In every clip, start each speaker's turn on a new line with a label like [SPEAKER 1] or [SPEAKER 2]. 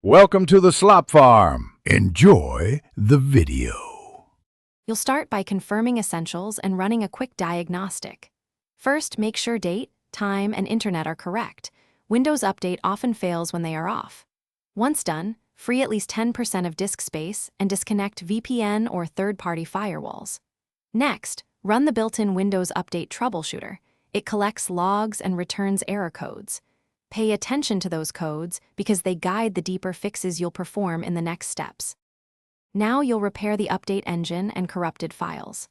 [SPEAKER 1] Welcome to the Slop Farm. Enjoy the video.
[SPEAKER 2] You'll start by confirming essentials and running a quick diagnostic. First, make sure date, time, and internet are correct. Windows Update often fails when they are off. Once done, free at least 10% of disk space and disconnect VPN or third-party firewalls. Next, run the built-in Windows Update troubleshooter. It collects logs and returns error codes. Pay attention to those codes because they guide the deeper fixes you'll perform in the next steps. Now you'll repair the update engine and corrupted files.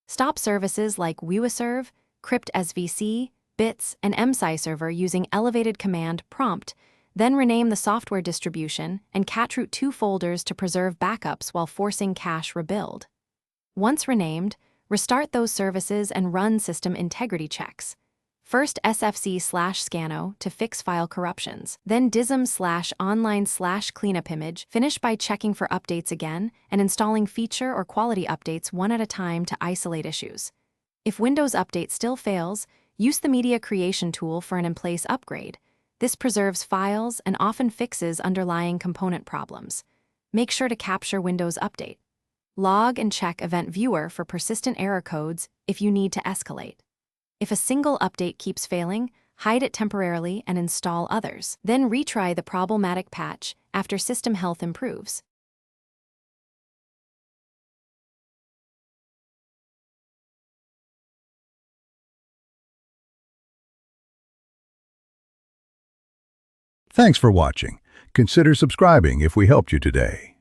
[SPEAKER 2] Stop services like WiiWaServe, cryptsvc, bits, and msciserver using elevated command prompt, then rename the software distribution and catroot 2 folders to preserve backups while forcing cache rebuild. Once renamed, restart those services and run system integrity checks. First sfc/scano to fix file corruptions, then dism/online/cleanupimage, finish by checking for updates again and installing feature or quality updates one at a time to isolate issues. If Windows Update still fails, use the Media Creation tool for an in-place upgrade. This preserves files and often fixes underlying component problems. Make sure to capture Windows Update. Log and check Event Viewer for persistent error codes if you need to escalate. If a single update keeps failing, hide it temporarily and install others. Then retry the problematic patch after system health improves.
[SPEAKER 1] Thanks for watching. Consider subscribing if we helped you today.